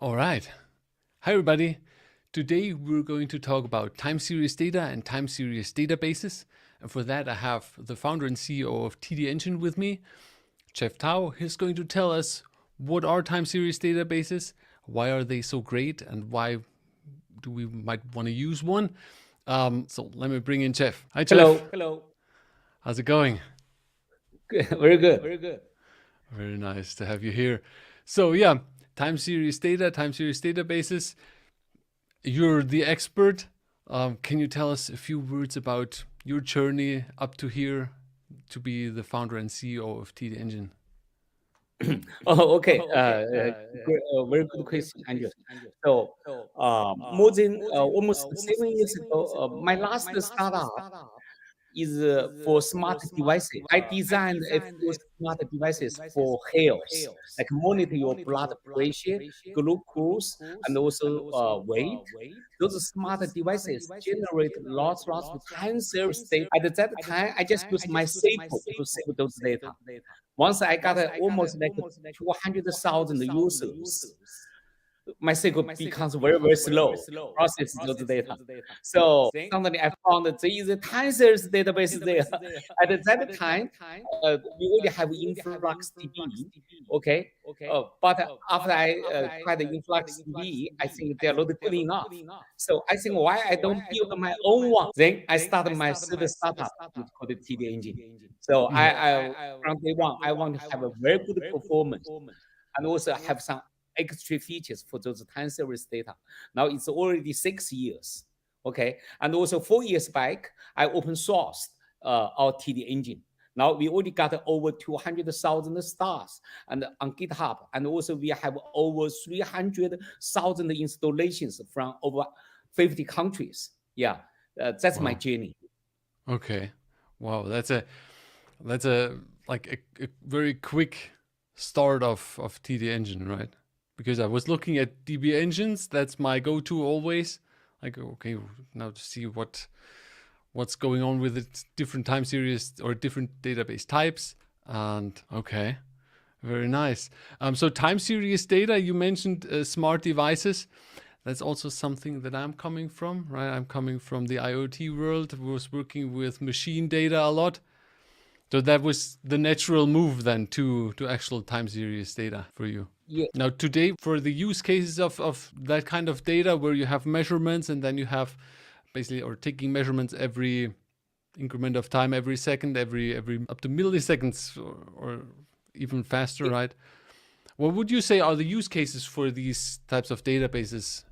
All right. Hi, everybody. Today we're going to talk about time series data and time series databases. And for that, I have the founder and CEO of TD Engine with me, Jeff Tao. He's going to tell us what are time series databases, why are they so great, and why do we might want to use one. So let me bring in Jeff. Hi, Jeff. Hello. How's it going? Good. Very good. Very nice to have you here. So yeah, time series data, time series databases. You're the expert. Can you tell us a few words about your journey up to here to be the founder and CEO of TD Engine? Oh, okay. Very good question, Andrew. So, more than almost 7 years ago, my last startup is for smart devices. I designed a few smart devices for health, like monitor your blood pressure, glucose, and also weight. Those smart devices generate lots of time series data. At that time, I just used my SQL to save those data. Once I got almost like 200,000 users, my SQL becomes very slow to process those data. So suddenly I found that there is a time series database there. At that time, we already have Influx DB, okay? But after I tried the Influx DB, I think they are not good enough. So I think why I don't build my own one. Then I started my third startup, it's called the TD Engine. So I from day one, I want to have a very good performance and also have some extra features for those time series data. Now it's already 6 years, okay? And also 4 years back, I open sourced our TD Engine. Now we already got over 200,000 stars and on GitHub, and also we have over 300,000 installations from over 50 countries. Yeah, that's my Wow. journey. Okay. Wow. That's a a very quick start of TD Engine, right? Because I was looking at DB engines. That's my go-to always. Like, okay, now to see what's going on with its different time series or different database types. And okay, very nice. So time series data, you mentioned smart devices. That's also something that I'm coming from, right? I'm coming from the IoT world. I was working with machine data a lot. So that was the natural move then to actual time series data for you. Yeah. Now today for the use cases of that kind of data where you have measurements and then you have basically or taking measurements every increment of time, every second, every up to milliseconds or even faster, right? What would you say are the use cases for these types of databases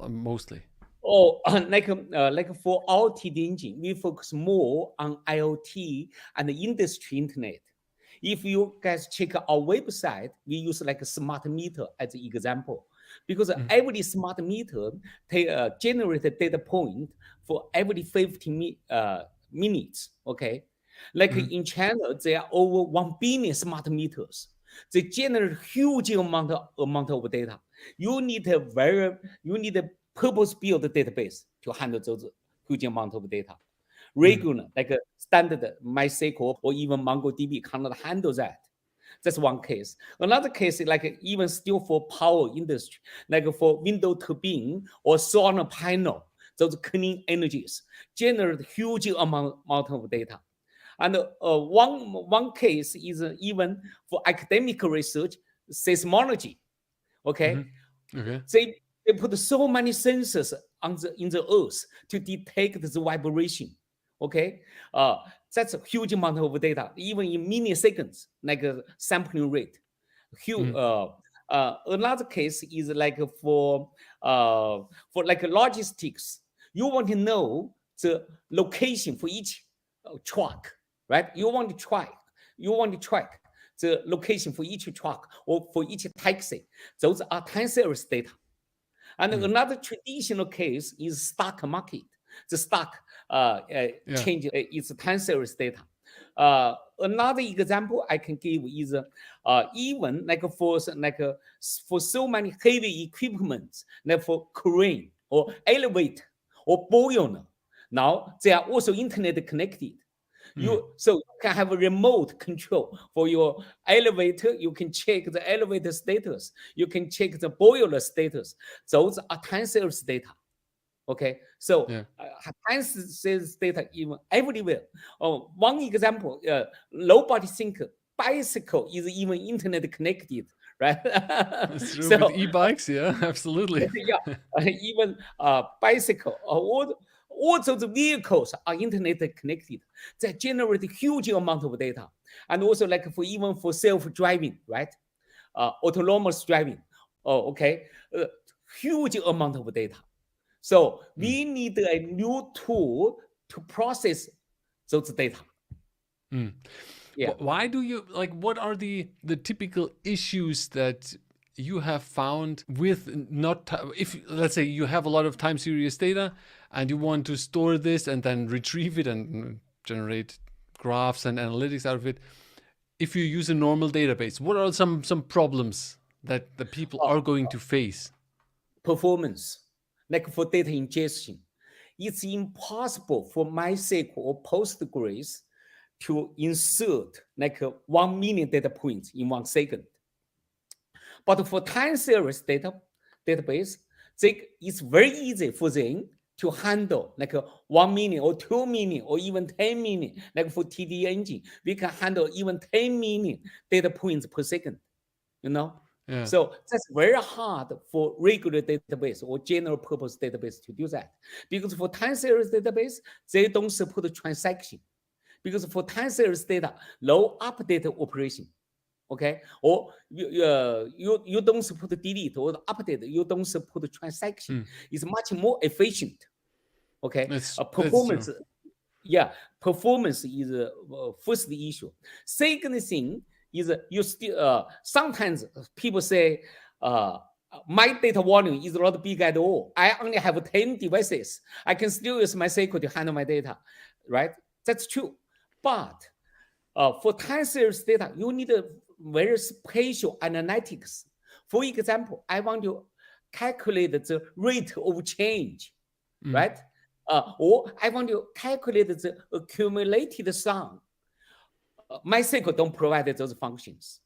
mostly? Oh, like for our TD engine, we focus more on IoT and the industry internet. If you guys check our website, we use like a smart meter as an example, because Mm. every smart meter generate a data point for every 50 minutes. Okay, like Mm. in China, there are over 1 billion smart meters. They generate huge amount of data. You need a purpose-built database to handle those huge amount of data. Mm. Regular, like a standard MySQL or even MongoDB cannot handle that. That's one case. Another case, like even still for power industry, like for wind turbine or solar panel, those clean energies generate huge amount of data. And one case is even for academic research, seismology. Okay, Mm-hmm. Okay. they put so many sensors on in the earth to detect the vibration. Okay, uh, that's a huge amount of data, even in milliseconds, like a sampling rate. Huge. Mm. Another case is like for like logistics. You want to know the location for each truck, right? You want to track the location for each truck or for each taxi. Those are time series data. And Mm. another traditional case is stock market. The stock Yeah. change its time series data. Another example I can give is even like for so many heavy equipment, like for crane or elevator or boiler. Now they are also internet connected. So you can have a remote control for your elevator. You can check the elevator status. You can check the boiler status. Those are time series data. Okay, so Yeah. time series data even everywhere. One example, nobody think bicycle is even internet connected, right? That's true with So e-bikes. Yeah, absolutely. yeah, even bicycle all those vehicles are internet connected. They generate huge amount of data, and also like for even for self-driving, right? Autonomous driving. Oh, okay, huge amount of data. So we need a new tool to process those data. Yeah. Why do you like? What are the typical issues that you have found with not if let's say you have a lot of time series data and you want to store this and then retrieve it and generate graphs and analytics out of it? If you use a normal database, what are some problems that the people are going to face? Performance, like for data ingestion, it's impossible for MySQL or Postgres to insert like 1 million data points in 1 second. But for time series database, it's very easy for them to handle like 1 million or 2 million or even 10 million. Like for TD engine, we can handle even 10 million data points per second, you know? Yeah. So that's very hard for regular database or general purpose database to do that. Because for time series database, they don't support transaction. Because for time series data, no update operation. Okay, or you don't support delete or update, you don't support transaction. It's much more efficient. Okay, That's true. performance, yeah, performance is first issue. Second thing is you still sometimes people say my data volume is not big at all. I only have 10 devices. I can still use MySQL to handle my data, right? That's true, but for time series data, you need a very spatial analytics. For example, I want to calculate the rate of change, right? Or I want to calculate the accumulated sum. MySQL don't provide those functions.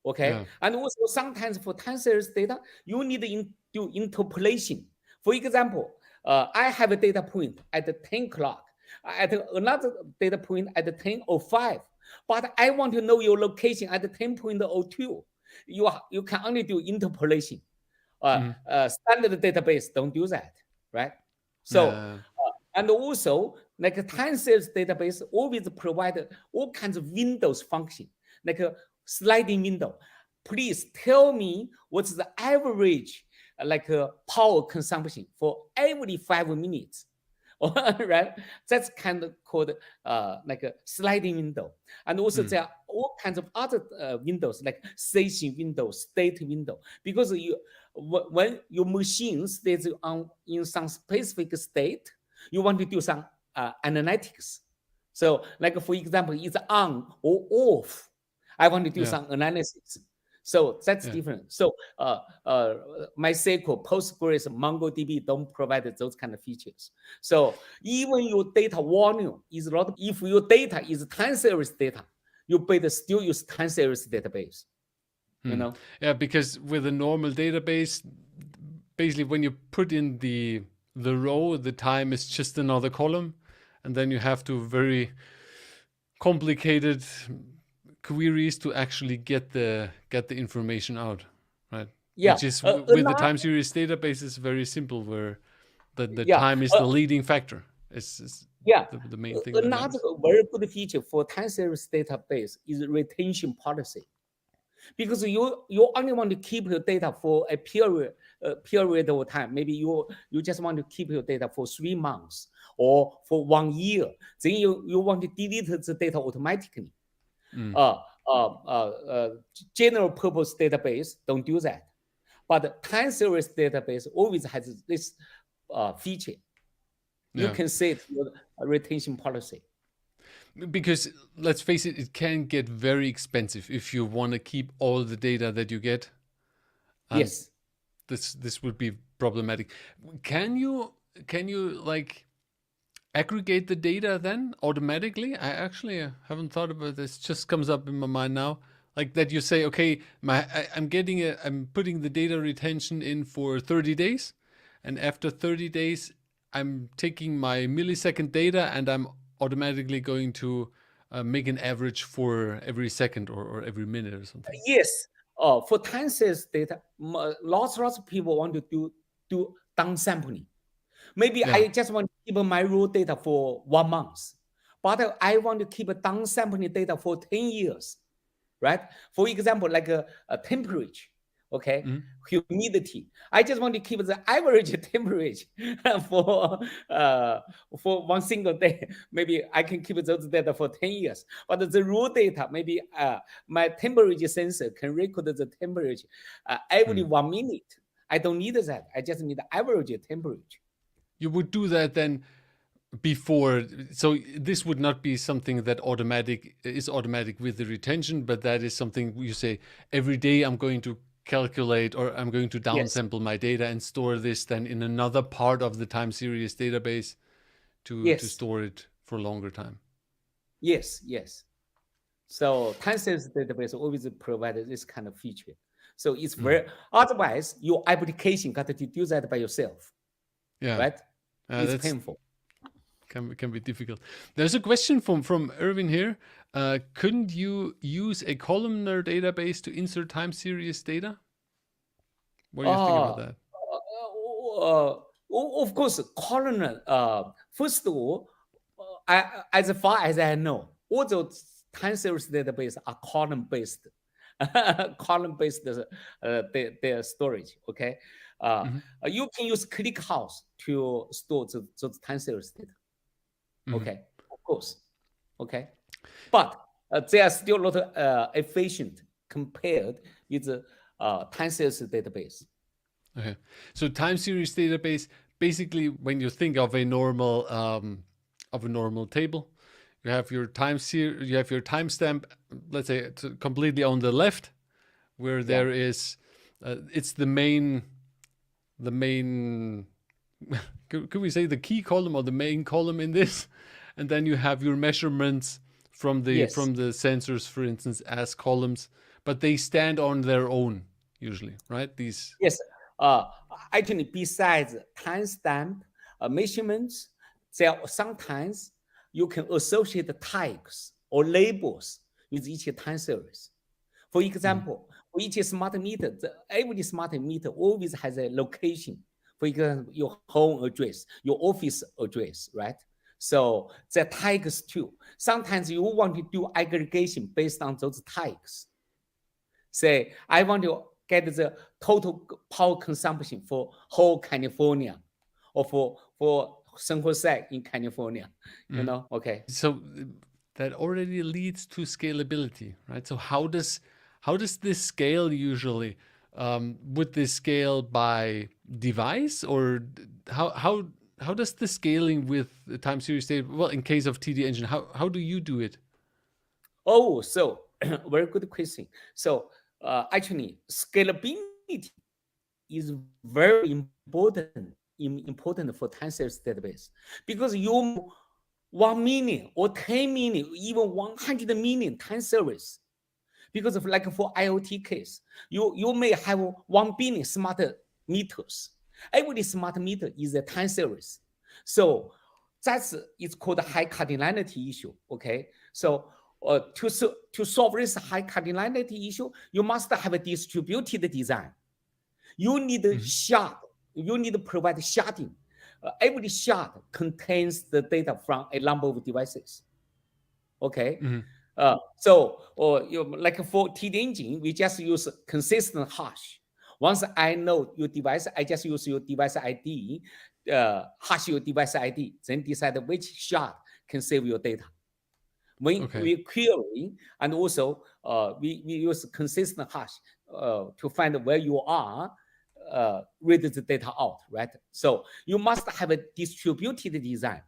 Okay, Yeah. and also sometimes for time series data, you need to do interpolation. For example, I have a data point at 10 o'clock, at another data point at 10:05, but I want to know your location at 10:02. You can only do interpolation. Standard database don't do that, right? So, Yeah. and also like a time series database always provide all kinds of windows function, like a sliding window. Please tell me what's the average like power consumption for every 5 minutes. Right, that's kind of called like a sliding window. And also there are all kinds of other windows like station window, state window, because when your machine stays on in some specific state, you want to do some analytics. So like for example, it's on or off. I want to do Yeah. some analysis. So that's Yeah. different. So MySQL, Postgres, MongoDB don't provide those kind of features. So even your data volume is not, if your data is time series data, you better still use time series database. You know? Yeah, because with a normal database, basically when you put in the row, the time is just another column, and then you have to very complicated queries to actually get the information out, right? Yeah. Which is with the Another, time series database is very simple, where the yeah. time is the leading factor. It's Yeah. the main thing that Another matters. very good feature for time series database is retention policy. Because you only want to keep your data for a period of time. Maybe you just want to keep your data for 3 months or for 1 year. Then you want to delete the data automatically. Uh, uh, uh, uh, General purpose database don't do that, but time series database always has this feature. You Yeah, can set your retention policy. because let's face it, it can get very expensive if you want to keep all the data that you get, and Yes. this would be problematic. Can you like aggregate the data then automatically? I actually haven't thought about this. Just comes up in my mind now. Like that you say, okay, I'm putting the data retention in for 30 days. And after 30 days, I'm taking my millisecond data and I'm automatically going to make an average for every second or every minute or something. Yes. For time series data, lots of people want to do downsampling. Maybe Yeah. I just want to keep my raw data for 1 month, but I want to keep downsampling data for 10 years, right? For example, like a temperature, okay, Mhm. humidity. I just want to keep the average temperature for one single day. Maybe I can keep those data for 10 years. But the raw data, maybe my temperature sensor can record the temperature every 1 minute. I don't need that. I just need the average temperature. You would do that then before, so this would not be something that is automatic with the retention, but that is something you say every day I'm going to calculate or I'm going to Yes. downsample my data and store this then in another part of the time series database to Yes. store it for a longer time. Yes. Yes. So time series database always provides this kind of feature. So it's very, otherwise your application got to do that by yourself, Yeah, right? It's that's painful. can be difficult. There's a question from Irvin here. Couldn't you use a columnar database to insert time series data? What do you think about Uh, that? of course, columnar. First of all, as far as I know, all those time series database are column based, column based their storage. Okay, Mhm. you can use ClickHouse to store those time series data. Mhm. Okay, of course. Okay, but they are still not efficient compared with the time series database. Okay. So time series database, basically when you think of a normal table, you have your you have your timestamp, let's say it's completely on the left, where Yeah. there is it's the main could we say the key column or the main column in this? And then you have your measurements Yes. from the sensors, for instance, as columns, but they stand on their own usually, right? These Yes. Uh, Actually, besides timestamp measurements, there are sometimes you can associate the tags or labels with each time series. For Mhm. example, for each smart meter, every smart meter always has a location. For example, your home address, your office address, right? So the tags too. Sometimes you want to do aggregation based on those tags. Say, I want to get the total power consumption for whole California or for San Jose in California, okay. So that already leads to scalability, right? So how does this scale usually? Would this scale by device or how does the scaling with the time series data? Well, in case of TD Engine, how do you do it? Oh, so very good question. So actually, scalability is very important for time series database because you 1 million or 10 million, even 100 million time series. Because of like for IoT case, you may have 1 billion smart meters. Every smart meter is a time series. So that's it's called a high cardinality issue. Okay. So to solve this high cardinality issue, you must have a distributed design. You need a Mhm. shard. You need to provide sharding. Every shard contains the data from a number of devices. Okay. Mhm. So, or like for TD engine, we just use consistent hash. Once I know your device, I just use your device ID, hash your device ID, then decide which shard can save your data. When Okay. we query, and also we use consistent hash to find where you are, read the data out, right? So you must have a distributed design.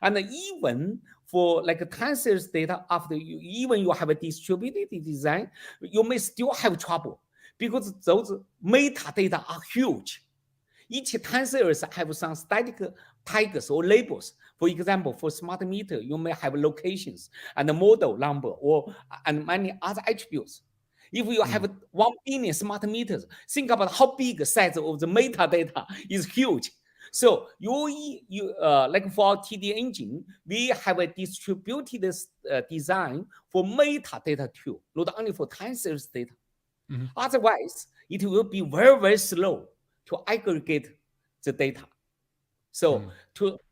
And even for like time series data, after you have a distributed design, you may still have trouble because those metadata are huge. Each time series have some static tags or labels. For example, for smart meter, you may have locations and the model number and many other attributes. If you have 1 billion smart meters, think about how big the size of the metadata is huge. So like for our TD engine, we have a distributed design for metadata too, not only for time series data. Otherwise, it will be very, very slow to aggregate the data. So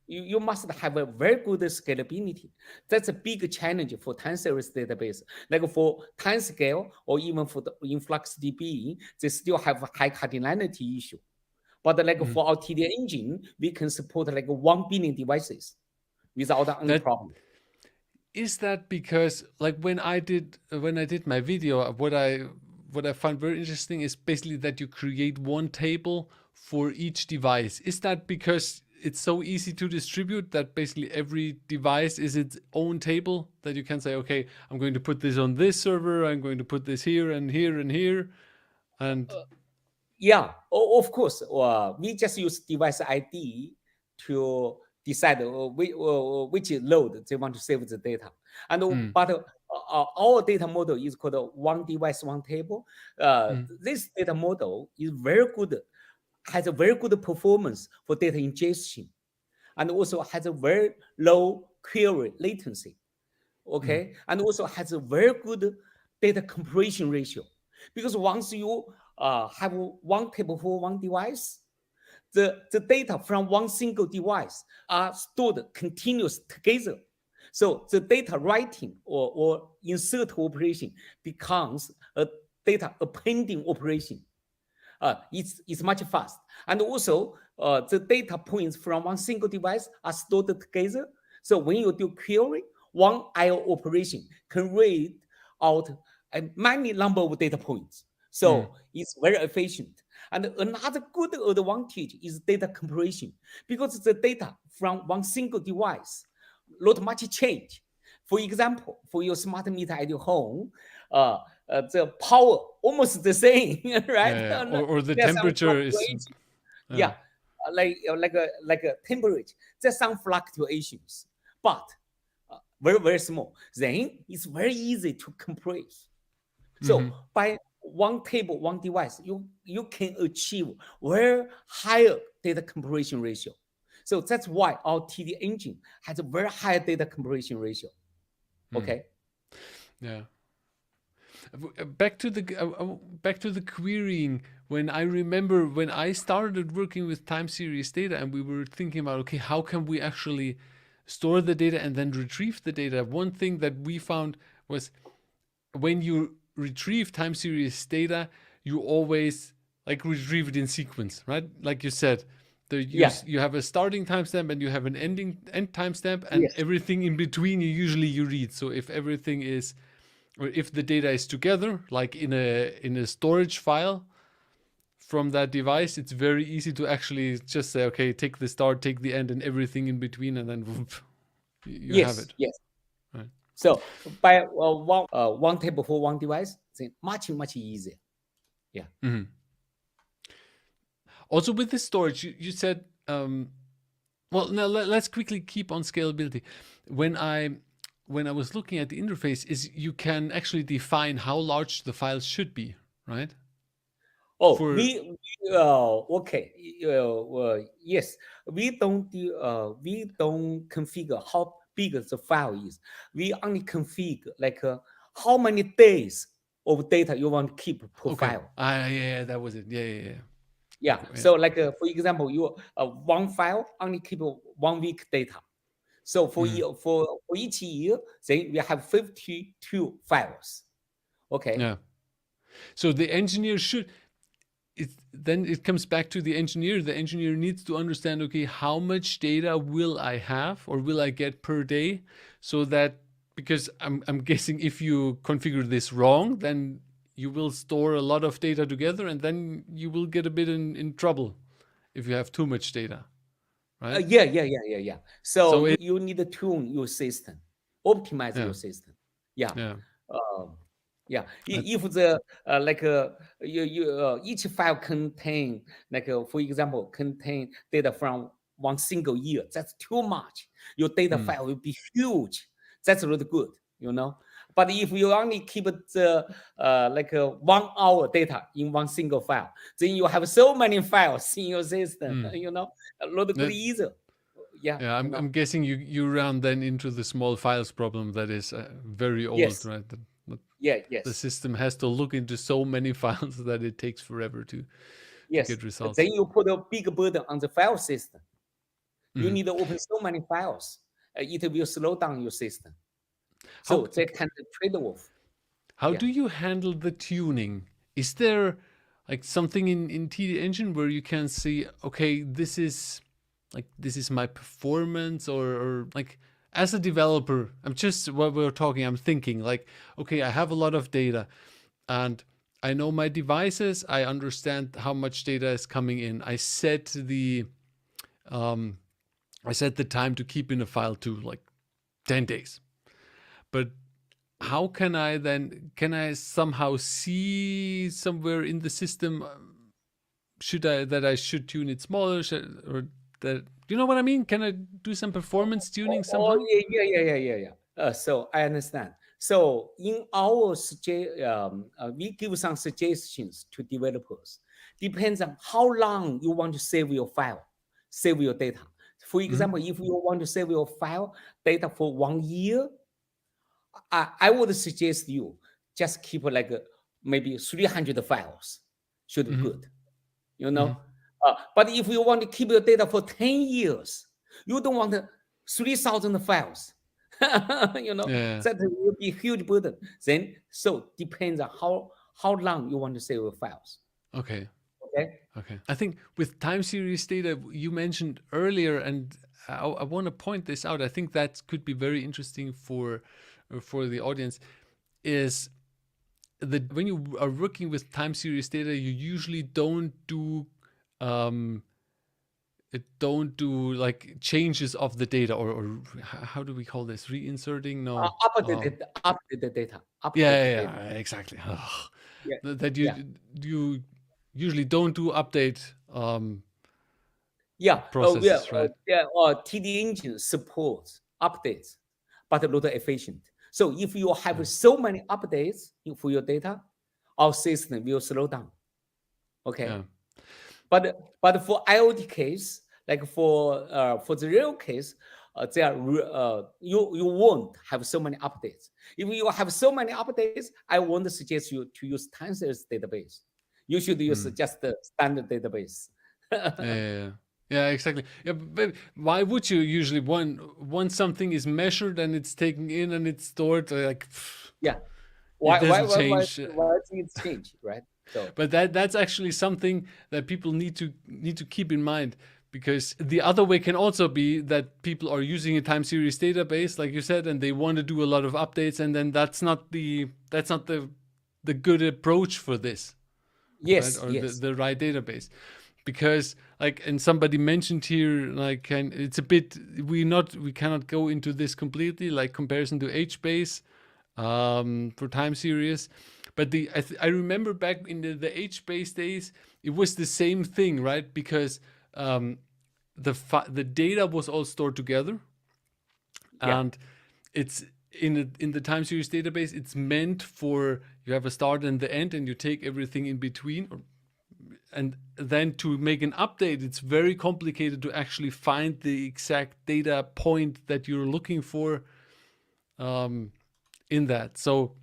you must have a very good scalability. That's a big challenge for time series database. Like for time scale or even for the InfluxDB, they still have a high cardinality issue. But like for our TD engine, we can support like 1 billion devices without any problem. Is that because, like, when I did my video, what I found very interesting is basically that you create one table for each device. Is that because it's so easy to distribute that basically every device is its own table, that you can say, okay, I'm going to put this on this server, I'm going to put this here and here and here, and yeah, of course. We just use device ID to decide which load they want to save the data. And but our data model is called one device, one table. This data model is very good, has a very good performance for data ingestion, and also has a very low query latency. Okay, and also has a very good data compression ratio, because once you have one table for one device, the data from one single device are stored continuous together. So the data writing or insert operation becomes a data appending operation. It's much fast. And also, the data points from one single device are stored together. So when you do query, one IO operation can read out a many number of data points. So it's very efficient. And another good advantage is data compression, because the data from one single device not much change. For example, for your smart meter at your home, the power almost the same, right? or the There's some temperature is fluctuation. Yeah, like a temperature. There's some fluctuations, but very, very small. Then it's very easy to compress. So by one table, one device, you can achieve very higher data compression ratio. So that's why our TD engine has a very high data compression ratio. Okay. Yeah. Back to the querying. When I remember when I started working with time series data, and we were thinking about, okay, how can we actually store the data and then retrieve the data? One thing that we found was, when you retrieve time series data, you always like retrieve it in sequence, right? Like you said, you have a starting timestamp and you have an end timestamp, and everything in between you read. So if everything is, or if the data is together, like in a storage file from that device, it's very easy to actually just say, okay, take the start, take the end, and everything in between, and then whoop, you have it. Yes. Right. So by one table for one device, it's much easier. Yeah. Also with the storage, you said, well, now let's quickly keep on scalability. When I was looking at the interface, is you can actually define how large the files should be, right? Oh, okay. Yes, we don't configure how big the file is. We only configure like how many days of data you want to keep per file. Yeah, that was it. Yeah. So like for example, you one file only keep 1 week data. So for each year, then we have 52 files. Okay. Yeah. So the engineer should. Then it comes back to the engineer. The engineer needs to understand, okay, how much data will I have or will I get per day? So that, because I'm guessing if you configure this wrong, then you will store a lot of data together, and then you will get a bit in trouble if you have too much data, right? Yeah. So So you need to tune your system, optimize your system. Yeah. If the each file contain, like for example, contain data from one single year. That's too much. Your data file will be huge. That's really good, you know. But if you only keep it like 1 hour data in one single file, then you have so many files in your system, you know, not good That, either. Yeah, yeah, you know. I'm guessing you run then into the small files problem that is very old, Yes. right? Yeah. The Yes. system has to look into so many files that it takes forever to Yes. get results. Then you put a big burden on the file system. You need to open so many files. It will slow down your system. How So they kind of trade-off. how Yeah. do you handle the tuning? Is there like something in TD Engine where you can see, okay, this is my performance, or like as a developer, I'm just while we're talking, I'm thinking like, okay, I have a lot of data and I know my devices, I understand how much data is coming in. I set the time to keep in a file to like 10 days. But how can I somehow see somewhere in the system, I should tune it smaller, or that, you know what I mean? Can I do some performance tuning Oh, somehow? yeah. So I understand. So in our we give some suggestions to developers. Depends on how long you want to save your file, save your data. For example, if you want to save your file data for 1 year, I would suggest you just keep like maybe 300 files. Should be good, you know. But if you want to keep your data for 10 years, you don't want 3,000 files. You know, Yeah. that will be huge burden. Then, so depends on how long you want to save your files. Okay. Okay. Okay. I think with time series data you mentioned earlier, and I want to point this out. I think that could be very interesting for the audience. Is that when you are working with time series data, you usually um, don't do like changes of the data, or how do we call this? Reinserting? No. Update the data. Update the Yeah, data. exactly. Ugh. Yeah. That Yeah. you usually don't do update Yeah. processes, right? Yeah. TD engine supports updates, but not efficient. So if you have so many updates for your data, our system will slow down. Okay. Yeah. But for IoT case, like for the real case, you won't have so many updates. If you have so many updates, I won't suggest you to use time series database. You should use just the standard database. Yeah. Yeah, exactly. Yeah, but why would you usually, once something is measured and it's taken in and it's stored, like Yeah. it Why why doesn't why why change. why things change, right? So But that's actually something that people need to keep in mind, because the other way can also be that people are using a time series database, like you said, and they want to do a lot of updates, and then that's not the good approach for this, right? yes, Or yes. the right database. Because like, and somebody mentioned here, like, it's a bit, we cannot go into this completely, like comparison to HBase for time series. But I remember back in the HBase days, it was the same thing, right? Because the data was all stored together, Yeah. and it's in the time series database, it's meant for, you have a start and the end, and you take everything in between. And then to make an update, it's very complicated to actually find the exact data point that you're looking for in that. So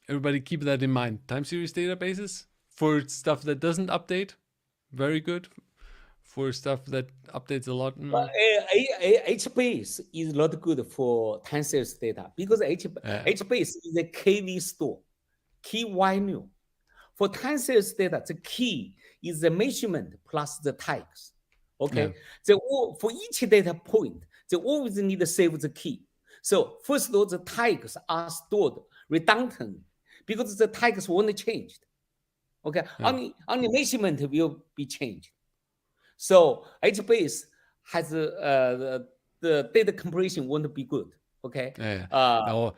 everybody keep that in mind. Time series databases for stuff that doesn't update, very good. For stuff that updates a lot, But HBase is not good for time series data because yeah, HBase is a KV store, key value. For time series data, the key is the measurement plus the tags. yeah, Okay, for each data point, they always need to save the key. So first of all, the tags are stored redundant because the tags won't change. Okay, yeah, only measurement will be changed. So HBase has the data compression won't be good. Okay. yeah. No,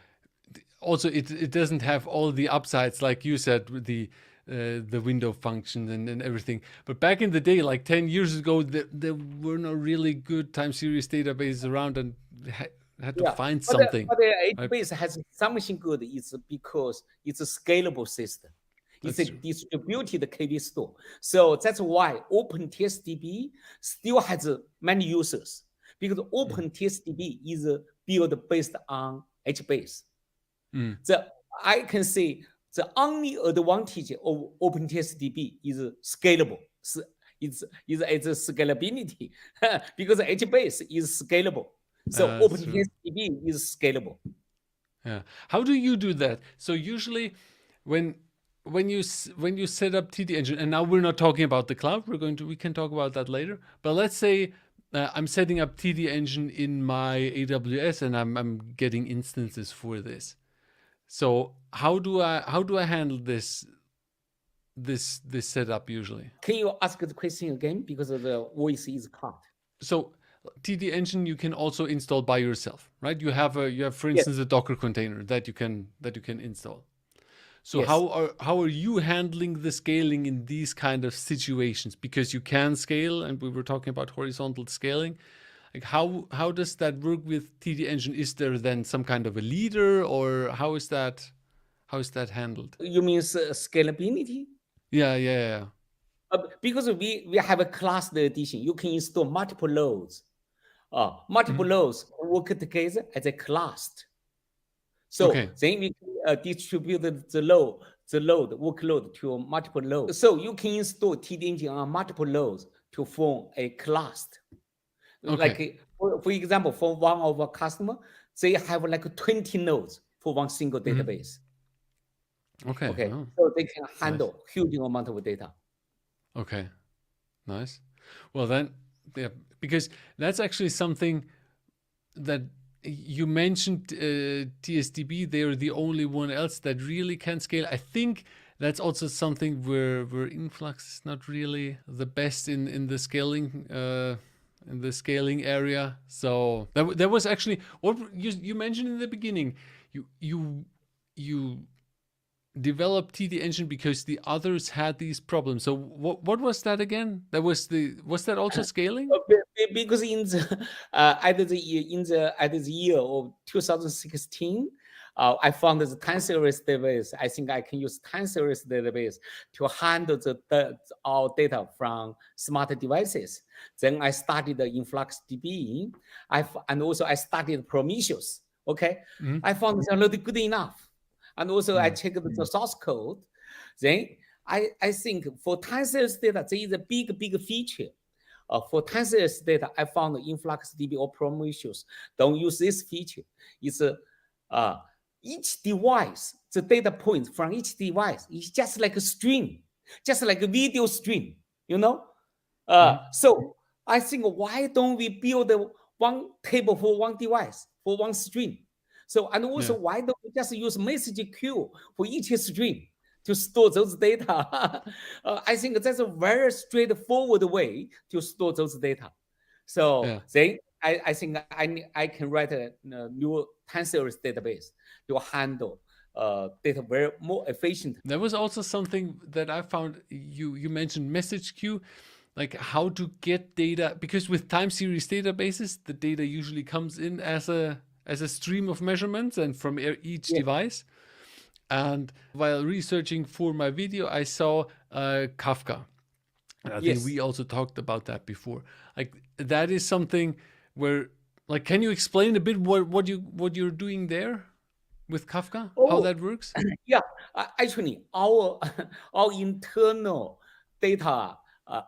also it doesn't have all the upsides, like you said, with the the window function and everything. But back in the day, like 10 years ago, there were no really good time series databases around, and had to find something. But the Right? database has something good. It's because it's a scalable system. It's That's a true. distributed KV store. So that's why OpenTSDB still has many users, because OpenTSDB is built based on HBase. I can say the only advantage of OpenTSDB is scalable. It's scalability because HBase is scalable. So That's true. OpenTSDB is scalable. Yeah. How do you do that? So usually, when you set up TD Engine, and now we're not talking about the cloud. We can talk about that later. But let's say I'm setting up TD Engine in my AWS, and I'm getting instances for this. So how do I handle this setup usually? Can you ask the question again, because the voice is cut? So TD Engine you can also install by yourself, right? You have for instance a Docker container that you can install. So Yes. how are you handling the scaling in these kind of situations? Because you can scale, and we were talking about horizontal scaling. Like how does that work with TD Engine? Is there then some kind of a leader, or how is that handled? You mean scalability? Yeah. Because we have a cluster edition, you can install multiple loads. Multiple loads work together as a cluster. So Okay. then we distribute the workload to multiple loads. So you can install TD Engine on multiple loads to form a cluster. Okay. Like for example, for one of our customer, they have like 20 nodes for one single database. Okay. Oh, So they can handle nice. huge amount of data. Okay. Nice. Well then, yeah, because that's actually something that you mentioned. TSDB, they're the only one else that really can scale. I think that's also something where Influx is not really the best in the scaling area. So that was actually what you mentioned in the beginning. You developed TD Engine because the others had these problems. So what was that again? Was that also scaling? Because in the at the year of 2016, I found the time series database. I think I can use time series database to handle our data from smart devices. Then I started the InfluxDB. And also I started Prometheus. Okay, I found it's not good enough. And also I checked the source code. Then I think for time series data, there is a big feature. For time series data, I found InfluxDB or Prometheus don't use this feature. It's each device, the data points from each device is just like a string, just like a video string, you know? So I think, why don't we build one table for one device, for one string? So, and also, why don't we just use message queue for each string to store those data? I think that's a very straightforward way to store those data. So then I think I can write a new time series database to handle data very more efficient. There was also something that I found. You mentioned message queue, like how to get data, because with time series databases, the data usually comes in as a stream of measurements and from each device. And while researching for my video, I saw Kafka. And I think we also talked about that before. Like that is something where, like, can you explain a bit what you're doing there with Kafka? How that works? Yeah, actually, our internal data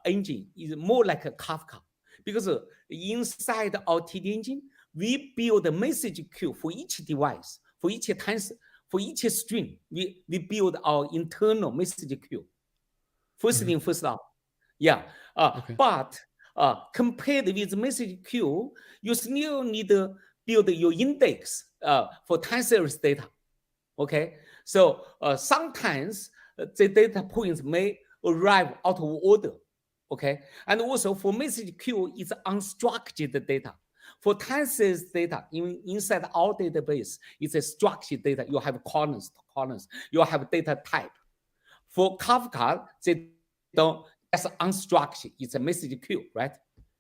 engine is more like a Kafka, because inside our TD engine, we build a message queue for each device, for each string. We build our internal message queue. First in, first out. Yeah. But compared with message queue, you still need to build your index for time series data. Okay. So sometimes the data points may arrive out of order. Okay. And also for message queue, it's unstructured data. For time series data inside our database, it's a structured data. You have columns. You have data type. For Kafka, they don't just unstructured. It's a message queue, right?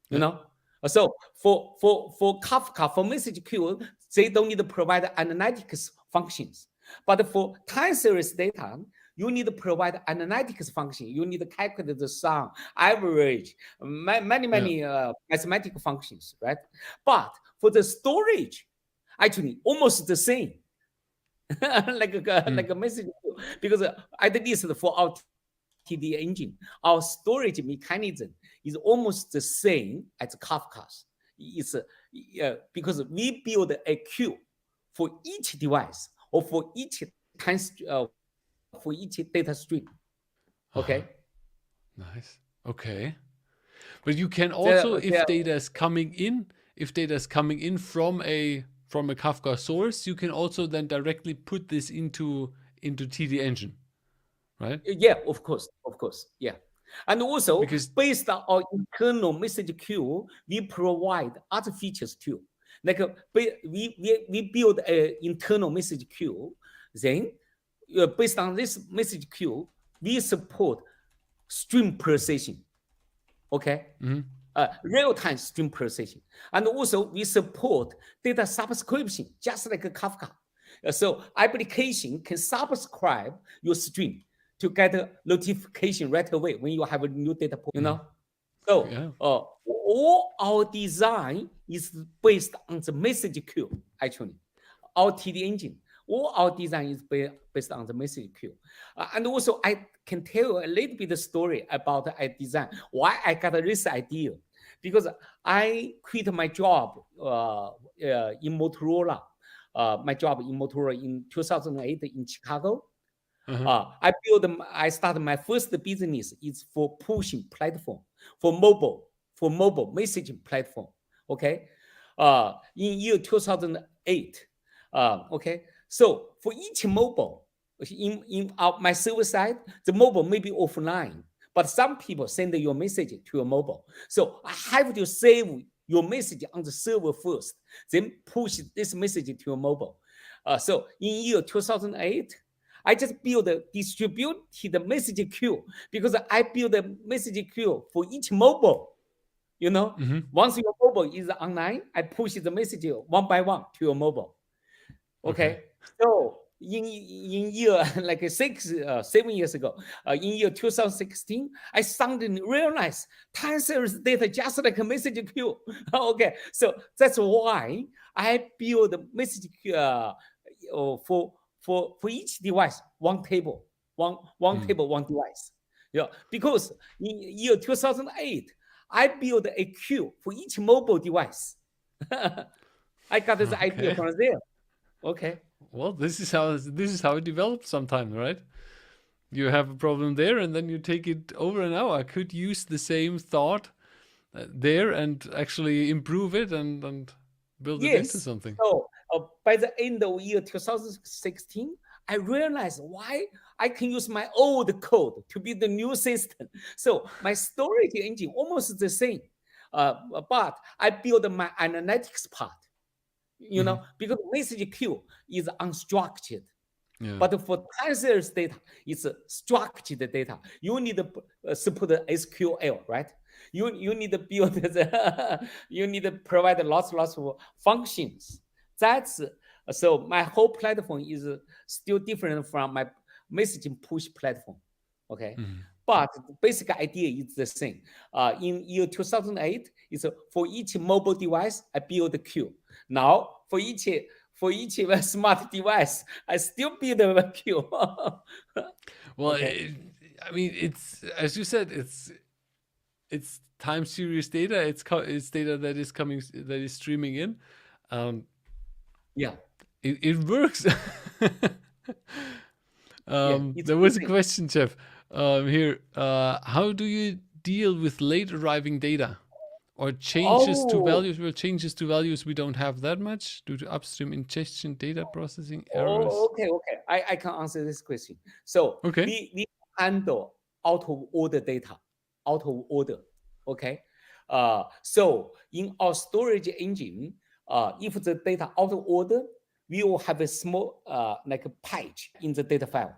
You know. So for Kafka, for message queue, they don't need to provide analytics functions. But for time series data, you need to provide analytics function. You need to calculate the sum, average, many mathematical functions, right? But for the storage, actually almost the same. like a message queue. Because at least for our TD engine, our storage mechanism is almost the same as Kafka's. It's because we build a queue for each device or for each time for each data stream. Okay. Nice. Okay. But you can There- also, there- if data is coming in from a Kafka source, you can also then directly put this into TD Engine, right? Yeah, of course, yeah. And also, Because based on our internal message queue, we provide other features too. Like we build an internal message queue. Then, based on this message queue, we support stream processing. Okay. Real-time stream processing. And also we support data subscription, just like a Kafka. So application can subscribe your stream to get a notification right away when you have a new data point, you know. So yeah. all our design is based on the message queue, actually. Our TD engine, all our design is based on the message queue. And also I can tell you a little bit of story about a design, why I got this idea. Because I quit my job in Motorola, in 2008 in Chicago. I started my first business is for pushing platform for mobile messaging platform. Okay, in year 2008. Okay, so for each mobile in my server side, the mobile may be offline, but some people send your message to your mobile. So I have to save your message on the server first, then push this message to your mobile. So in year 2008. I just build a distributed message queue because I build a message queue for each mobile. You know, once your mobile is online, I push the message one by one to your mobile. Okay. So in year like 7 years ago, in year 2016, I suddenly realized time series data just like a message queue. Okay, so that's why I build a message queue for each device, one table, one table, one device. Yeah, because in year 2008, I built a queue for each mobile device. I got this idea from there. Okay. Well, this is how it develops sometimes, right? You have a problem there, and then you take it over. And now I could use the same thought there and actually improve it and build it into something. So by the end of year 2016, I realized why I can use my old code to build the new system. So my storage engine almost the same, but I built my analytics part. You know, because message queue is unstructured. Yeah. But for time series data, it's structured data. You need to support the SQL, right? You need to build you need to provide lots of functions. That's so my whole platform is still different from my messaging push platform. Okay. But the basic idea is the same. In year 2008, it's for each mobile device, I build a queue. Now, for each smart device, I still build a queue. Well, I mean, it's as you said, it's time series data. It's data that is streaming in. Yeah. It works. There was a question, Jeff, here. How do you deal with late arriving data or changes to values? Well, changes to values we don't have that much due to upstream ingestion, data processing errors. Okay. I can answer this question. So we handle out of order data, out of order. Okay. So in our storage engine, if the data out of order, we will have a small like a patch in the data file.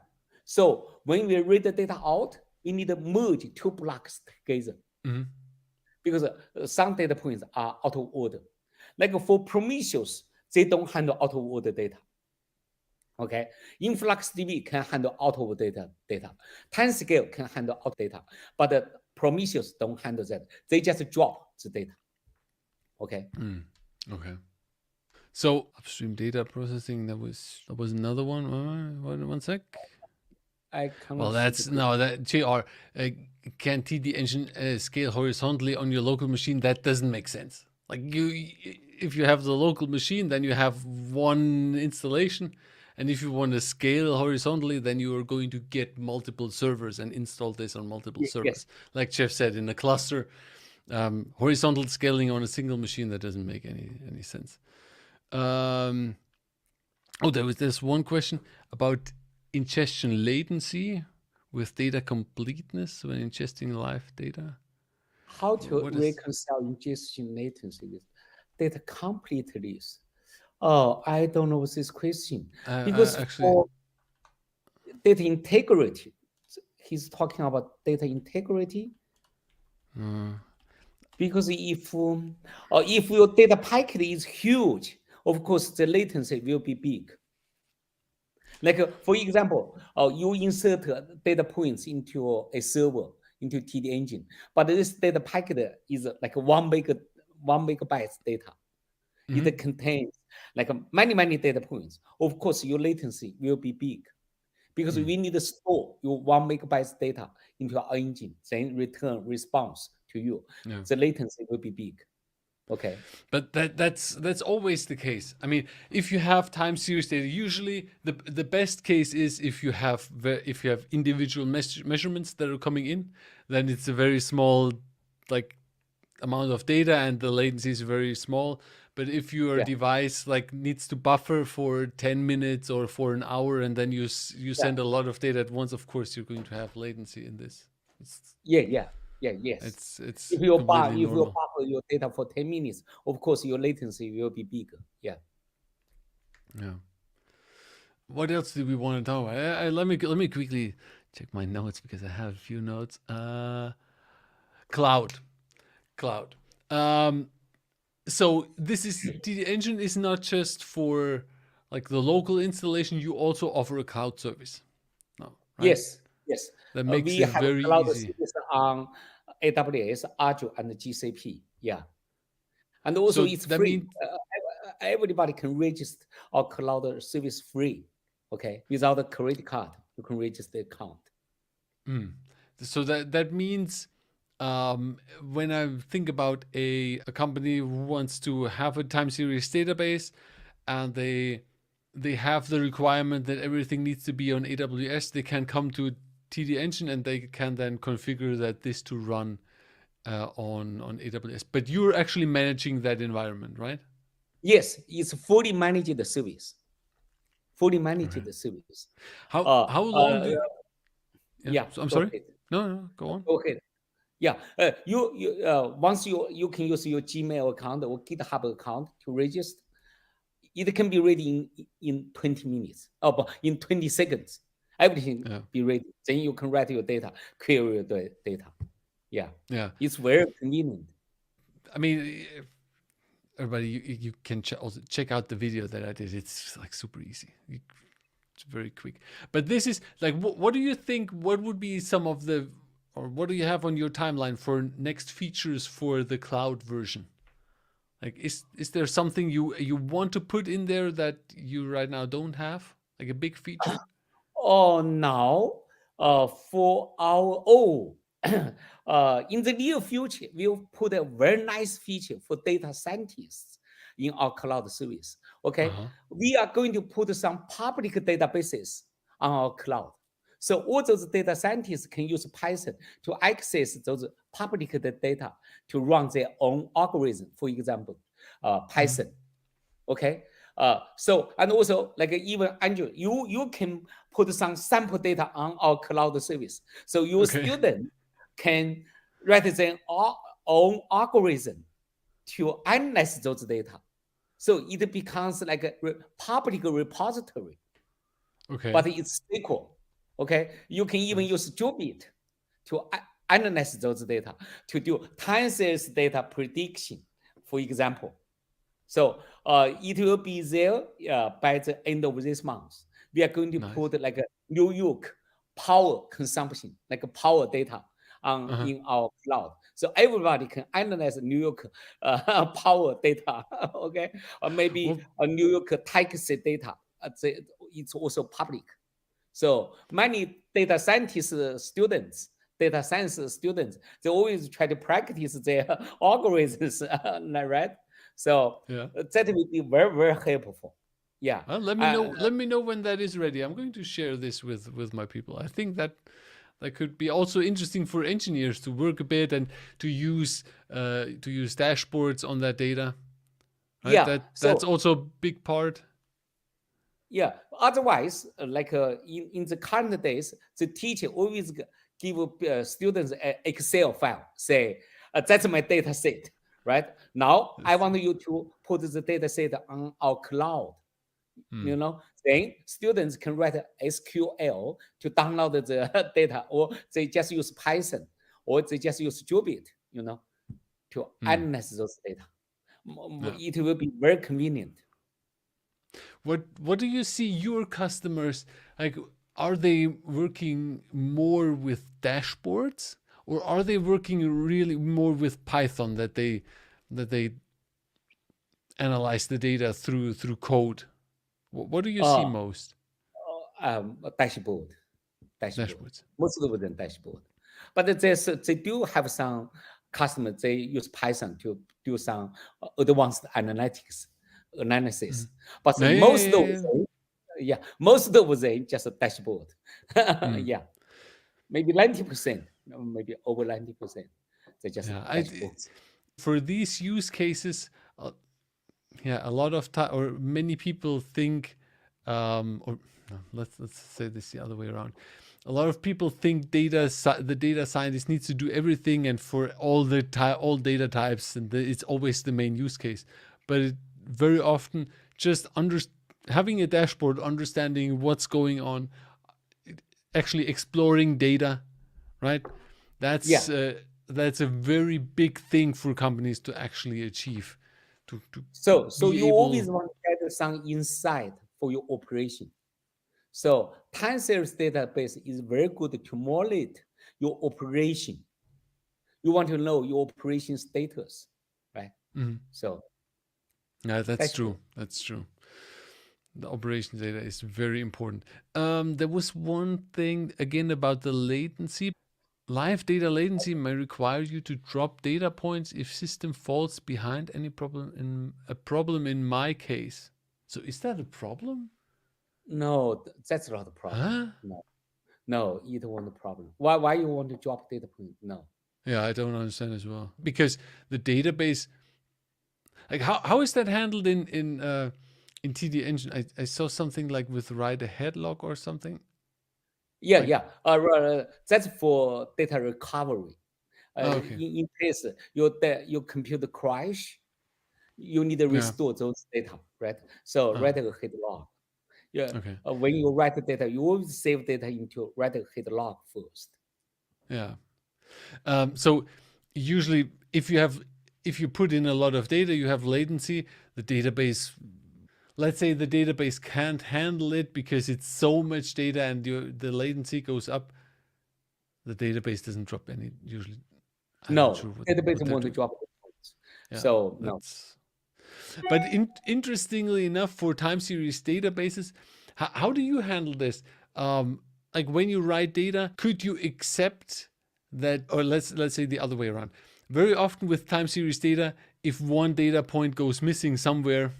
So when we read the data out, we need to merge two blocks together because some data points are out of order. Like for Prometheus, they don't handle out of order data. Okay, InfluxDB can handle out of data. Timescale can handle out data, but Prometheus don't handle that. They just drop the data. Okay. Okay. So upstream data processing, that was another one. One sec. I cannot Well, see the that's question. no, that JR, can TD engine scale horizontally on your local machine? That doesn't make sense. Like if you have the local machine, then you have one installation, and if you want to scale horizontally, then you are going to get multiple servers and install this on multiple Yes. servers. Like Jeff said, in a cluster, horizontal scaling on a single machine, that doesn't make any sense. Oh, there's one question about ingestion latency with data completeness when ingesting live data. How to What is reconcile ingestion latency with data completeness? Oh, I don't know this question because actually? for data integrity, he's talking about data integrity. Because if your data packet is huge, of course the latency will be big. Like for example, you insert data points into a server, into TD engine, but this data packet is like 1 megabytes data. It contains like many data points. Of course, your latency will be big because we need to store your 1 megabytes data into our engine, then return response to you. Yeah. The latency will be big. Okay. But that's always the case. I mean, if you have time series data, usually the best case is if you have individual measurements that are coming in, then it's a very small like amount of data and the latency is very small. But if your Yeah. device like needs to buffer for 10 minutes or for an hour and then you send a lot of data at once, of course you're going to have latency in this. Yes. It's If you completely normal. buffer your data for 10 minutes, of course your latency will be bigger. Yeah. Yeah. What else do we want to talk about? Let me quickly check my notes because I have a few notes. Cloud. So this is the engine is not just for like the local installation. You also offer a cloud service. No, right? Yes. That makes We it have very cloud easy. service on AWS, Azure, and GCP. Yeah. And also So it's that free. means Everybody can register our cloud service free. Okay. Without a credit card, you can register account. so that means when I think about a company who wants to have a time series database and they have the requirement that everything needs to be on AWS, they can come to TD Engine and they can then configure that this to run on AWS. But you're actually managing that environment, right? Yes, it's fully managed service. Fully Okay. managed service. How long do yeah? Yeah, So I'm go sorry. ahead. No, go on. Go ahead. Yeah, you once you can use your Gmail account or GitHub account to register. It can be ready in 20 minutes. Oh, but in 20 seconds, everything Yeah, be ready. Then you can write your data, query your data. Yeah, yeah. it's very convenient. I mean, everybody, you can also check out the video that I did. It's like super easy. It's very quick. But this is like, what do you think? What would be some of the, or what do you have on your timeline for next features for the cloud version? Like, is there something you want to put in there that you right now don't have? Like a big feature? Oh, now for our in the near future, we'll put a very nice feature for data scientists in our cloud service. Uh Okay, huh. we are going to put some public databases on our cloud. So all those data scientists can use Python to access those public data to run their own algorithm. For example, Python. Okay. So and also like even Andrew, you can put some sample data on our cloud service. So your Okay. student can write their own algorithm to analyze those data. So it becomes like a public repository, Okay. but it's SQL. Okay, you can even Nice. use Jupyter to analyze those data, to do time series data prediction, for example. So it will be there by the end of this month. We are going to Nice. put like a New York power consumption, like a power data on in our cloud. So everybody can analyze New York power data, okay? Or maybe Well, a New York taxi data. It's also public. So many data scientist students, data science students, they always try to practice their algorithms, right? So yeah. that will be very, very helpful. Yeah. Well, let me know. Let me know when that is ready. I'm going to share this with my people. I think that that could be also interesting for engineers to work a bit and to use dashboards on that data. Right. Yeah. That's So also a big part. yeah. Otherwise, in the current days, the teacher always give students an Excel file. Say that's my data set. Right now, I Yes. want you to put the data set on our cloud. Hmm. Then students can write SQL to download the data, or they just use Python, or they just use Jupyter, to Hmm. analyze those data. Yeah. It will be very convenient. What do you see your customers like? Are they working more with dashboards, or are they working really more with Python that they analyze the data through code? What do you see Uh, most? Dashboard, dashboard. Dashboards. Most of them dashboard, but they do have some customers. They use Python to do some advanced analysis, but Yeah, yeah, most yeah, of yeah. them, yeah, most of them just a dashboard. Mm. Yeah, maybe 90%, maybe over 90%. They just Yeah, dashboards. for these use cases, yeah, a lot of time or many people think, or no, let's say this the other way around. A lot of people think the data scientist needs to do everything and for all data types, and it's always the main use case. But very often, just having a dashboard, understanding what's going on, actually exploring data, right? Yeah. That's uh, that's a very big thing for companies to actually achieve, to So be you able. always want to get some insight for your operation. So time series database is very good to monitor your operation. You want to know your operation status, right? Mhm. So Yeah, that's dashboard. true. That's true. The operation data is very important. There was one thing again about the latency. Live data latency may require you to drop data points if system falls behind any problem in a problem in my case. So is that a problem? No, that's not a problem. Huh? No, no, you don't want a problem. Why you want to drop data point? No. Yeah, I don't understand as well. Because the database, like how is that handled in TD Engine? I saw something like with write ahead log or something. Yeah, Like yeah. That's for data recovery. oh, okay. In case your computer crash, you need to Yeah. restore those data, right? So Oh, write ahead log. Yeah. okay. When you write the data, you always save data into write ahead log first. Yeah. So usually if you put in a lot of data, you have latency. The database, let's say the database can't handle it because it's so much data and the latency goes up. The database doesn't drop any usually. I'm not sure No, database what they're want to doing. drop the points. Yeah, So no. that's. But interestingly enough, for time series databases, how do you handle this? Like when you write data, could you accept that, or let's say the other way around? Very often with time series data, if one data point goes missing somewhere,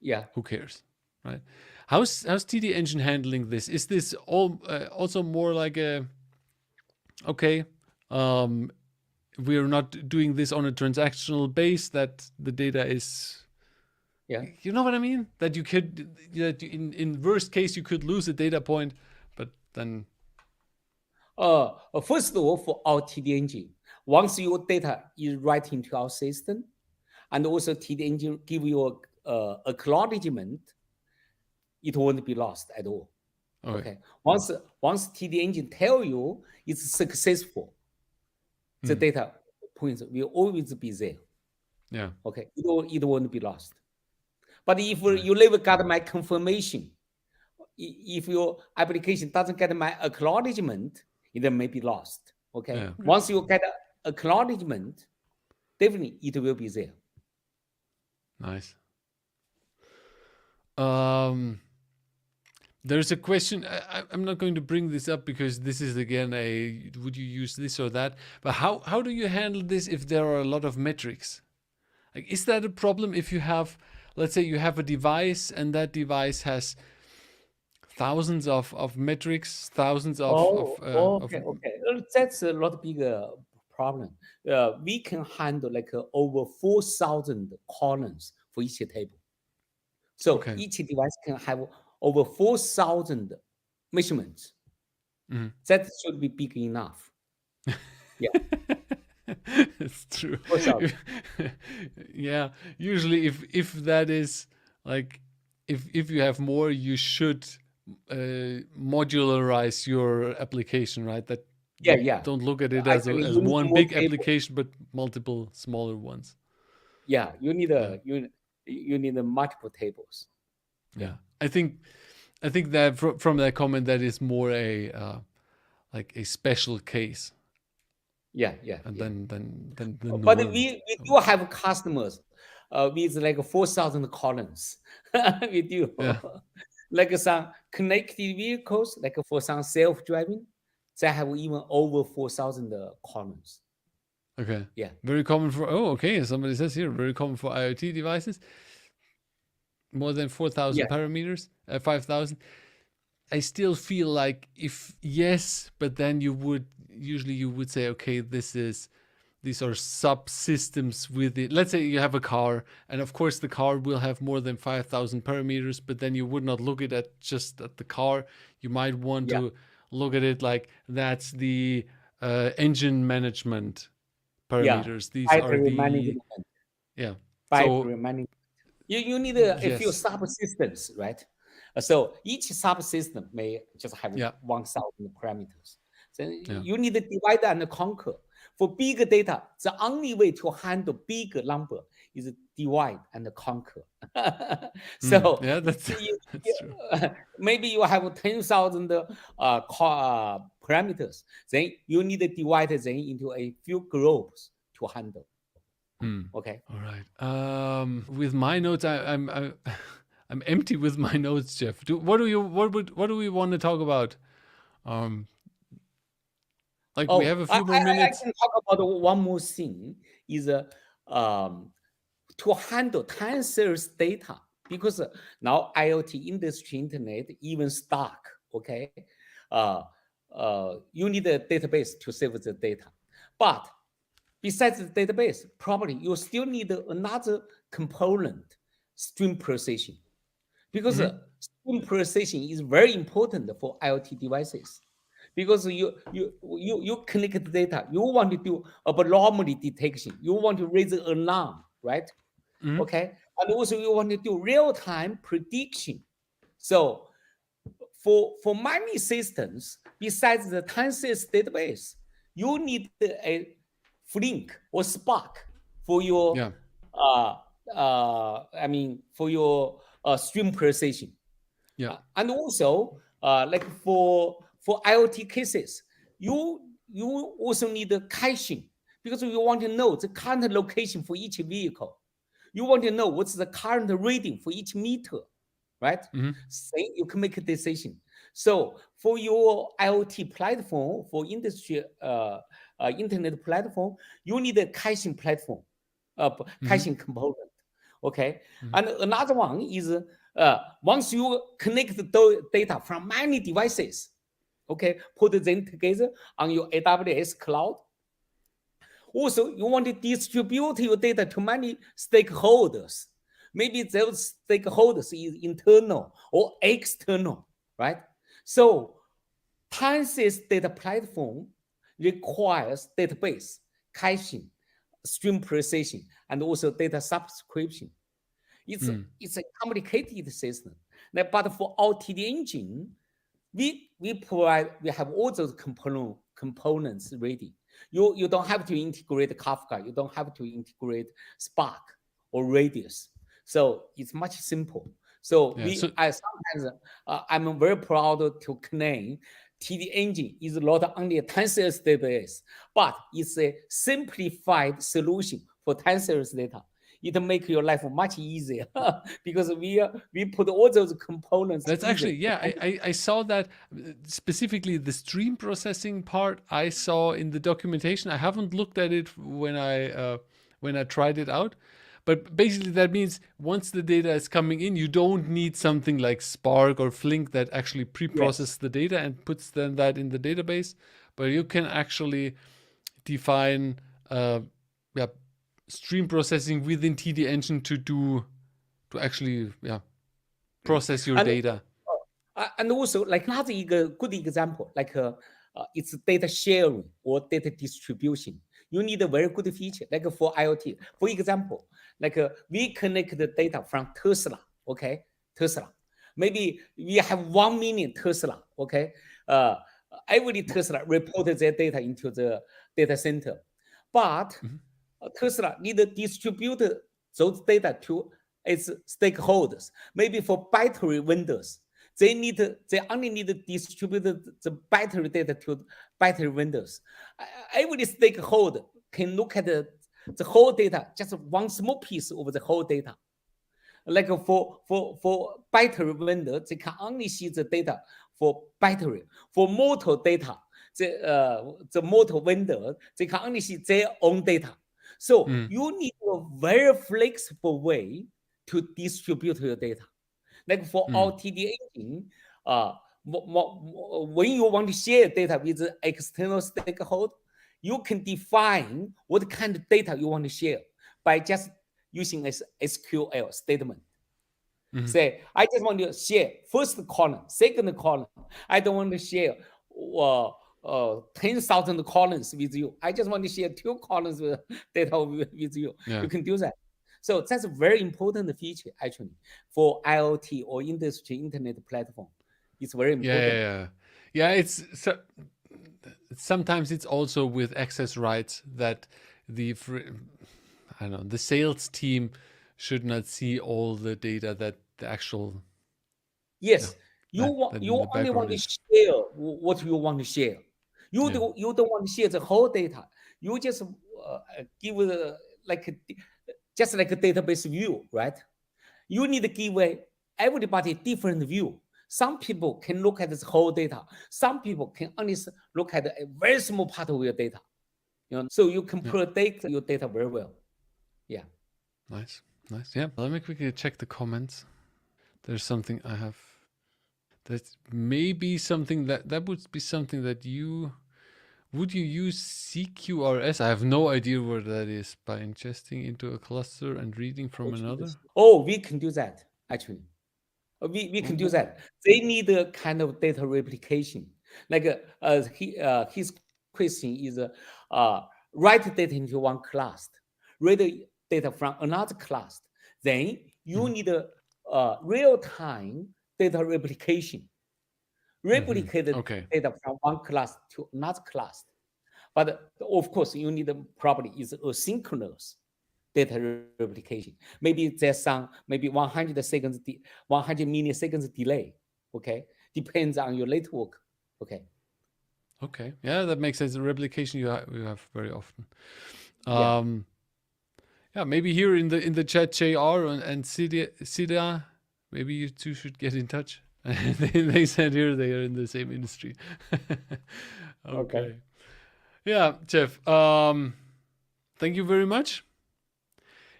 Yeah. who cares, right? How's TD Engine handling this? Is this also more like a okay? Um, we are not doing this on a transactional base that the data is, Yeah. you know what I mean, that you could, that in worst case you could lose a data point, but then First of all, for our TD engine, once your data is right into our system, and also TD engine give you acknowledgement, it won't be lost at all. Okay. Okay. Once TD engine tell you it's successful, the data points will always be there. Yeah. Okay. It won't be lost. But if Right. you never got my confirmation, if your application doesn't get my acknowledgement, it may be lost. Okay. Yeah. Once you get acknowledgement, definitely it will be there. Nice. There's a question. I'm not going to bring this up because this is again a would you use this or that? But how do you handle this if there are a lot of metrics? Like, is that a problem if you have, let's say, you have a device and that device has thousands of metrics, thousands Okay. That's a lot bigger problem. We can handle like over 4,000 columns for each table. So okay. each device can have over 4,000 measurements. Mhm. That should be big enough. Yeah, It's true. 4,000. Yeah, usually if that is like if you have more, you should modularize your application, right? That you Yeah. don't look at it as Actually, as you need one more big tables. application, but multiple smaller ones. Yeah, you need Yeah, you need multiple tables. yeah. I think that from that comment, that is more a like a special case, Yeah. and than the But norm. we do have customers with like 4,000 columns. We do. Yeah. Like some connected vehicles, like for some self-driving, they have even over 4,000 columns. Okay. Yeah. Very common for, oh, okay. Somebody says here, very common for IoT devices. More than 4,000 Yeah. parameters, 5,000. I still feel like if yes, but then usually you would say, okay, these are subsystems with it. Let's say you have a car, and of course the car will have more than 5,000 parameters, but then you would not look at just at the car. You might want Yeah. to look at it like that's the engine management Yeah. parameters. These are Battery the, management. yeah. So Battery management. You need a few yes, subsystems, right? So each subsystem may just have yeah, 1,000 parameters. So yeah. you need to divide and conquer. For big data, the only way to handle big number is divide and conquer. So Yeah, that's you, that's true. maybe you have 10,000 parameters. Then you need to divide them into a few groups to handle. Okay. All right. With my notes, I'm empty with my notes, Jeff. What do we want to talk about? Um, like we have Oh, a I, few more I, I minutes. can talk about one more thing is um, to handle time series data because now IoT industry internet even stuck. Okay, uh, you need a database to save the data, but besides the database, probably you still need another component, stream processing, because stream processing is very important for IoT devices. Because you connect the data, you want to do abnormality detection, you want to raise an alarm, right? Okay, and also you want to do real-time prediction. So for many systems, besides the time series database, you need a Flink or Spark for your Yeah. for your stream processing. Yeah. And also, like for IoT cases, you also need a caching because you want to know the current location for each vehicle. You want to know what's the current reading for each meter, right? Then you can make a decision. So for your IoT platform, for industry internet platform, you need a caching platform, caching component. Okay, and another one is once you connect the data from many devices, okay, put them together on your AWS cloud. Also, you want to distribute your data to many stakeholders. Maybe those stakeholders is internal or external, right? So, time series data platform requires database, caching, stream processing, and also data subscription. It's a complicated system. But for our TD engine, we have all those components ready. You don't have to integrate Kafka, you don't have to integrate Spark or Radius. So it's much simple. So Yeah. So I sometimes I'm very proud to claim TD Engine is not only a tensors database, but it's a simplified solution for tensors data. It make your life much easier because we put all those components that's actually, easily. yeah, I saw that specifically the stream processing part I saw in the documentation. I haven't looked at it when I tried it out. But basically that means once the data is coming in, you don't need something like Spark or Flink that actually Yes. pre-processes the data and puts then that in the database. But you can actually define yeah, stream processing within TD Engine to actually process your And data. and also like another good example, like it's data sharing or data distribution. You need a very good feature, like for IoT. For example, like we connect the data from Tesla, okay? Tesla. Maybe we have 1 million Tesla, okay? Uh, every Tesla reported their data into the data center. But Mhm. Tesla need to distribute those data to its stakeholders. Maybe for battery vendors, they only need to distribute the battery data to battery vendors. Every stakeholder can look at the whole data, just one small piece of the whole data. Like for battery vendor, they can only see the data for battery. For motor data, the motor vendor, they can only see their own data. So Mm. you need a very flexible way to distribute your data. Like for Mm. our TD engine, uh, when you want to share data with the external stakeholder, you can define what kind of data you want to share by just using a SQL statement. Mhm. Say, I just want to share first column, second column. I don't want to share 10,000 columns with you. I just want to share 2 columns with data with you. Yeah. You can do that. So that's a very important feature actually for IoT or industry internet platform. It's very Yeah, yeah, important. yeah. Yeah, it's so, sometimes it's also with access rights that I don't know, the sales team should not see all the data that the actual, yeah, Yes, that in you the only background want to is. share what you want to share. Yeah. You don't want to share the whole data. You just give like just like a database view, right? You need to give everybody different view. Some people can look at this whole data. Some people can only look at a very small part of your data. So you can Yeah. protect your data very well. Yeah. Nice. Nice. Yeah. Let me quickly check the comments. There's something I have that may be something that would be something that you would you use CQRS? I have no idea what that is. By ingesting into a cluster and reading from another. Oh, we can do that actually. We can do W- that. They need a kind of data replication. Like his question is write data into one class, read data from another class. Then you Mhm. need a real-time data replication. Mhm. Replicate the Okay. data from one class to another class. But of course, you need probably is asynchronous data replication. Maybe there's some maybe 100 seconds, 100 milliseconds delay. Okay, depends on your network. Okay, Okay. Yeah, that makes sense. The replication you have very often. yeah, Um, yeah, maybe here in the chat, JR and Sida, maybe you two should get in touch. They said here they are in the same industry. okay, Okay. Yeah, Jeff. Thank you very much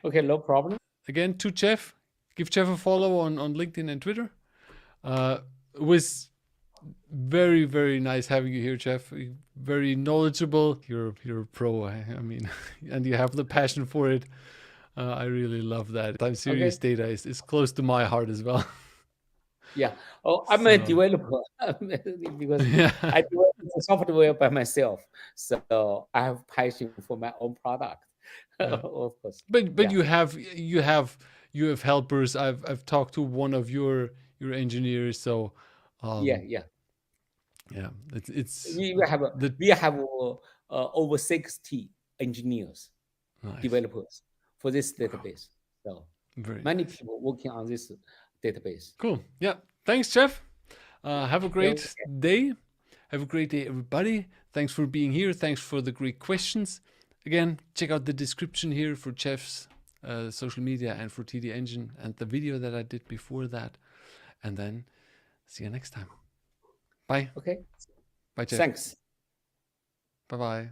okay, no problem. again to Jeff. Give Jeff a follow on LinkedIn and Twitter. It was very nice having you here, Jeff. Very knowledgeable. You're a pro. I mean, and you have the passion for it. I really love that. Time Okay, series data is close to my heart as well. yeah. Oh, I'm a So developer because yeah, I develop the software by myself. So I have passion for my own product. yeah. Of course, But yeah, you have helpers. I've talked to one of your engineers. So yeah, um, yeah. Yeah, it's We have the over 60 engineers, nice, developers for this database. So very many nice, people working on this database. cool. Yeah, thanks, Jeff. Have a Yeah, great day. Have a great day, everybody. Thanks for being here. Thanks for the great questions. Again, check out the description here for Jeff's social media and for TD Engine and the video that I did before that. And then see you next time. Bye. okay. Bye, Jeff. Thanks. Bye bye.